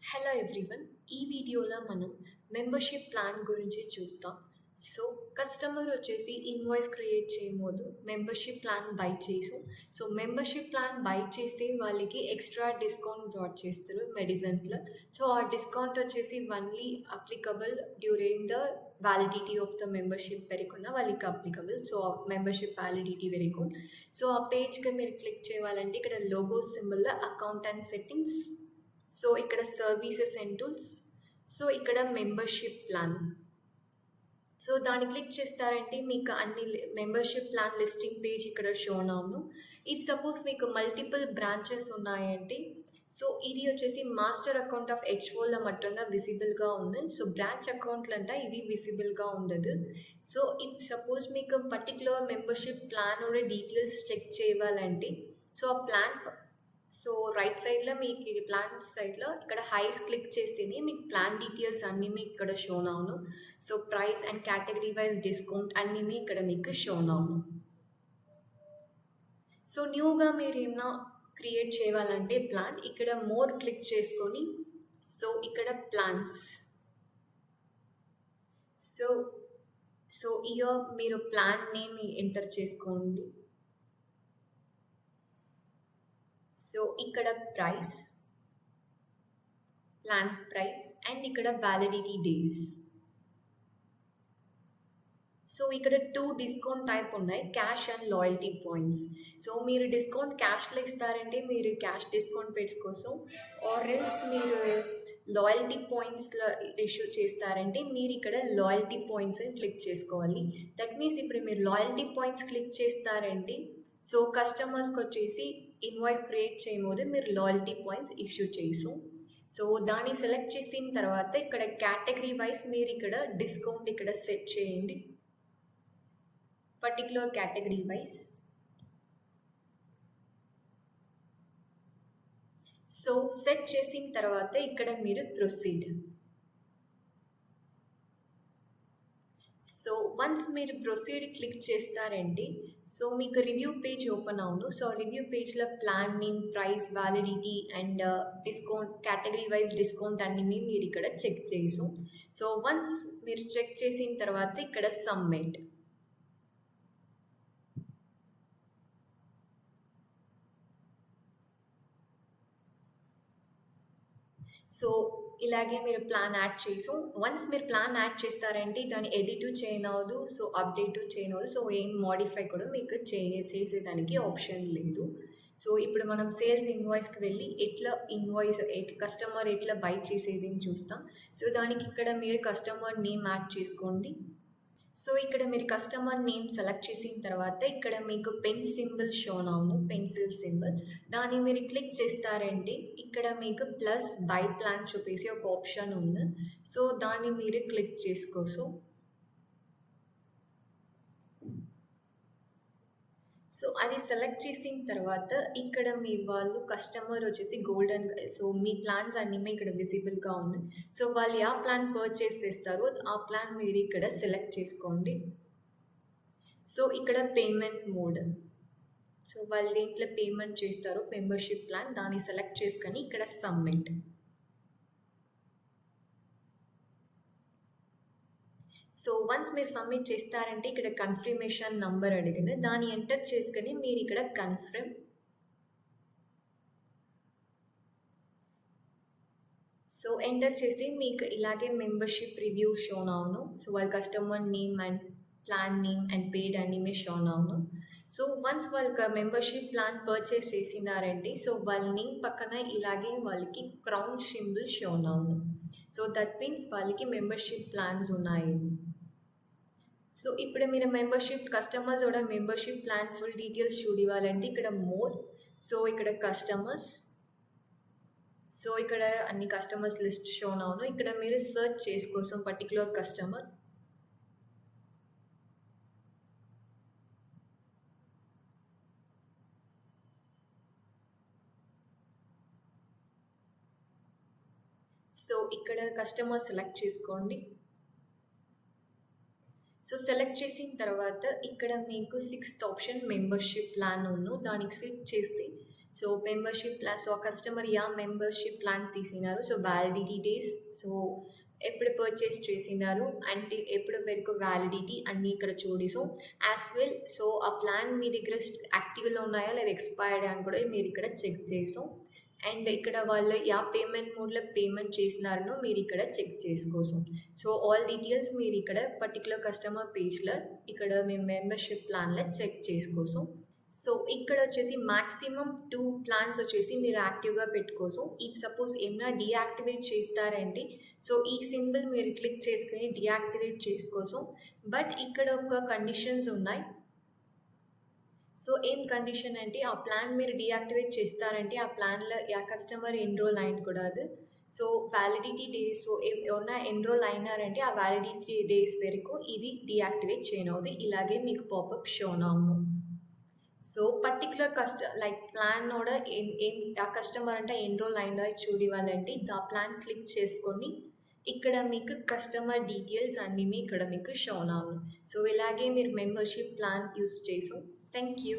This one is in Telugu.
Hello everyone. ఈ వీడియోలో మనం మెంబర్షిప్ ప్లాన్ గురించి చూస్తాం. సో కస్టమర్ వచ్చేసి ఇన్వాయిస్ క్రియేట్ చేయబోదు మెంబర్షిప్ ప్లాన్ బై చేసాం. సో మెంబర్షిప్ ప్లాన్ బై చేస్తే వాళ్ళకి ఎక్స్ట్రా డిస్కౌంట్ బ్రాడ్ చేస్తారు మెడిసిన్స్లో. సో ఆ డిస్కౌంట్ వచ్చేసి only applicable during the validity of the membership వరకున్న వాళ్ళకి అప్లికబుల్. సో మెంబర్షిప్ వ్యాలిడిటీ వరకు. సో ఆ పేజ్కి మీరు క్లిక్ చేయాలంటే ఇక్కడ లోగో సింబల్లో అకౌంట్ అండ్ సెట్టింగ్స్, సో ఇక్కడ సర్వీసెస్ అండ్ టూల్స్, సో ఇక్కడ మెంబర్షిప్ ప్లాన్. సో దాన్ని క్లిక్ చేస్తారంటే మీకు అన్ని మెంబర్షిప్ ప్లాన్ లిస్టింగ్ పేజ్ ఇక్కడ షోన్ అవును. ఇఫ్ సపోజ్ మీకు మల్టిపుల్ బ్రాంచెస్ ఉన్నాయంటే సో ఇది వచ్చేసి మాస్టర్ అకౌంట్ ఆఫ్ హెచ్ఓలో మట్టుగా విజిబుల్గా ఉంది. సో బ్రాంచ్ అకౌంట్లు అంటే ఇది విజిబుల్గా ఉండదు. సో ఇఫ్ సపోజ్ మీకు particular membership plan details check చేయాలంటే సో ఆ ప్లాన్, సో రైట్ సైడ్లో మీకు ఇది ప్లాన్ సైడ్లో ఇక్కడ హైస్ క్లిక్ చేస్తేనే మీకు ప్లాన్ డీటెయిల్స్ అన్నీ మీకు ఇక్కడ షోన్ అవును. So price and category wise discount అన్నీ ఇక్కడ మీకు షోన్ అవును. సో న్యూగా మీరు ఏమైనా క్రియేట్ చేయాలంటే ప్లాన్ ఇక్కడ మోర్ క్లిక్ చేసుకొని సో ఇక్కడ ప్లాన్స్, సో సో ఇయర్ మీరు ప్లాన్ నేమ్ ఎంటర్ చేసుకోండి. సో ఇక్కడ ప్రైస్, ప్లాన్ ప్రైస్ అండ్ ఇక్కడ వ్యాలిడిటీ డేస్. సో ఇక్కడ 2 డిస్కౌంట్ టైప్ ఉన్నాయి, cash and loyalty points. So మీరు డిస్కౌంట్ క్యాష్లో ఇస్తారంటే మీరు క్యాష్ డిస్కౌంట్ పెట్టుకోసం, ఆర్ ఎల్స్ మీరు లాయల్టీ పాయింట్స్లో ఇష్యూ చేస్తారంటే మీరు ఇక్కడ లాయల్టీ పాయింట్స్ అని క్లిక్ చేసుకోవాలి. దట్ మీన్స్ ఇప్పుడు మీరు లాయల్టీ పాయింట్స్ క్లిక్ చేస్తారంటే సో కస్టమర్స్కి వచ్చేసి ఇన్వాయిస్ క్రియేట్ చేయబోదు మీరు లాయల్టీ పాయింట్స్ ఇష్యూ చేసు. సో దాన్ని సెలెక్ట్ చేసిన తర్వాత ఇక్కడ కేటగిరీ వైజ్ మీరు ఇక్కడ డిస్కౌంట్ ఇక్కడ సెట్ చేయండి, particular category wise. So set చేసిన తర్వాత ఇక్కడ మీరు ప్రొసీడ్. సో వన్స్ మీరు ప్రొసీడ్ క్లిక్ చేస్తారంటే సో మీకు రివ్యూ పేజ్ ఓపెన్ అవును. సో రివ్యూ పేజ్లో plan name, price, validity and discount, category wise discount అన్నీ మీరు ఇక్కడ చెక్ చేసాం. సో వన్స్ మీరు చెక్ చేసిన తర్వాత ఇక్కడ సబ్మిట్. సో ఇలాగే మీరు ప్లాన్ యాడ్ చేసాం. వన్స్ మీరు ప్లాన్ యాడ్ చేస్తారంటే దాన్ని ఎడిట్ చేయనవద్దు, సో అప్డేట్ చేయనవద్దు, సో ఏం మోడిఫై కూడా మీకు చేసేదానికి ఆప్షన్ లేదు. సో ఇప్పుడు మనం సేల్స్ ఇన్వాయిస్కి వెళ్ళి ఎట్లా ఇన్వాయిస్ కస్టమర్ ఎట్లా బై చేసేది అని చూస్తాం. సో దానికి ఇక్కడ మీరు కస్టమర్ నేమ్ యాడ్ చేసుకోండి. సో ఇక్కడ మీరు కస్టమర్ నేమ్ సెలెక్ట్ చేసిన తర్వాత ఇక్కడ మీకు పెన్ సింబల్ షోన్ అవును, పెన్సిల్ సింబల్. దాన్ని మీరు క్లిక్ చేస్తారంటే ఇక్కడ మీకు ప్లస్ బై ప్లాన్ చూపేసి ఒక ఆప్షన్ ఉంది. సో దాన్ని మీరు క్లిక్ చేసుకోసు. సో అది సెలెక్ట్ చేసిన తర్వాత ఇక్కడ మీ వాళ్ళు కస్టమర్ వచ్చేసి గోల్డెన్, సో మీ ప్లాన్స్ అన్నీ ఇక్కడ విజిబుల్గా ఉన్నాయి. సో వాళ్ళు ఆ ప్లాన్ పర్చేస్ చేస్తారో ఆ ప్లాన్ మీరు ఇక్కడ సెలెక్ట్ చేసుకోండి. సో ఇక్కడ పేమెంట్ మోడ్, సో వాళ్ళు దేంట్లో పేమెంట్ చేస్తారో మెంబర్షిప్ ప్లాన్ దాన్ని సెలెక్ట్ చేసుకొని ఇక్కడ సబ్మిట్. సో వన్స్ మీరు సబ్మిట్ చేస్తారంటే ఇక్కడ కన్ఫర్మేషన్ నంబర్ అడిగింది, దాన్ని ఎంటర్ చేసుకొని మీరు ఇక్కడ కన్ఫర్మ్. సో ఎంటర్ చేస్తే మీకు ఇలాగే మెంబర్షిప్ రివ్యూ షోన్ అవును. సో వాళ్ళ customer name and plan name and పేడ్ అన్నీ షోన్ అవును. సో వన్స్ వాళ్ళకి మెంబర్షిప్ ప్లాన్ పర్చేస్ చేసినారంటే సో వాళ్ళ నేమ్ పక్కన ఇలాగే వాళ్ళకి క్రౌన్ సింబల్ షోన్ అవును. సో దట్ మీన్స్ వాళ్ళకి మెంబర్షిప్ ప్లాన్స్ ఉన్నాయి. సో ఇప్పుడు మీరు మెంబర్షిప్ కస్టమర్స్ కూడా మెంబర్షిప్ ప్లాన్ ఫుల్ డీటెయిల్స్ చూడాలంటే ఇక్కడ మోర్, సో ఇక్కడ కస్టమర్స్, సో ఇక్కడ అన్ని కస్టమర్స్ లిస్ట్ షోన్ అవును. ఇక్కడ మీరు సెర్చ్ చేసుకోసం పర్టికులర్ కస్టమర్. సో ఇక్కడ కస్టమర్ సెలెక్ట్ చేసుకోండి. సో సెలెక్ట్ చేసిన తర్వాత ఇక్కడ మీకు 6th ఆప్షన్ మెంబర్షిప్ ప్లాన్ ఉన్ను, దానికి క్లిక్ చేస్తే so membership plan so customer membership plan తీసినారు. సో వ్యాలిడిటీ డేస్, సో ఎప్పుడు పర్చేస్ చేసినారు అంటే ఎప్పుడు వరకు వ్యాలిడిటీ అన్నీ ఇక్కడ చూడిసు యాజ్ వెల్. సో ఆ ప్లాన్ మీ దగ్గర యాక్టివ్లో ఉన్నాయా లేదా ఎక్స్పైర్డ్ అని కూడా మీరు ఇక్కడ చెక్ చేసాం. అండ్ ఇక్కడ వాళ్ళు పేమెంట్ మోడ్లో పేమెంట్ చేసినారనో మీరు ఇక్కడ చెక్ చేసుకోసం. సో ఆల్ డీటెయిల్స్ మీరు ఇక్కడ పర్టికులర్ కస్టమర్ పేజ్లో ఇక్కడ మేము మెంబర్షిప్ ప్లాన్లో చెక్ చేసుకోసం. సో ఇక్కడ వచ్చేసి మ్యాక్సిమం 2 ప్లాన్స్ వచ్చేసి మీరు యాక్టివ్గా పెట్టుకోసం. ఇఫ్ సపోజ్ ఏమైనా డీయాక్టివేట్ చేస్తారంటే సో ఈ సింబల్ మీరు క్లిక్ చేసుకుని డీయాక్టివేట్ చేసుకోసం. బట్ ఇక్కడ ఒక కండిషన్స్ ఉన్నాయి. సో ఏం కండిషన్ అంటే ఆ ప్లాన్ మీరు డీయాక్టివేట్ చేస్తారంటే ఆ ప్లాన్లో కస్టమర్ ఎన్రోల్ అయ్యకూడదు. సో వ్యాలిడిటీ డేస్ సో ఏమన్నా ఎన్రోల్ అయినారంటే ఆ వ్యాలిడిటీ డేస్ వరకు ఇది డీయాక్టివేట్ చేయనవుది. ఇలాగే మీకు పాపప్ షోన్ అవును. సో పర్టికులర్ లైక్ ప్లాన్నోட ఆ కస్టమర్ అంటే ఎన్రోల్ అయినా చూడాలంటే ఆ ప్లాన్ క్లిక్ చేసుకొని ఇక్కడ మీకు కస్టమర్ డీటెయిల్స్ అన్నీ ఇక్కడ మీకు షోన్ అవును. సో ఇలాగే మీరు మెంబర్షిప్ ప్లాన్ యూస్ చేసాం. Thank you.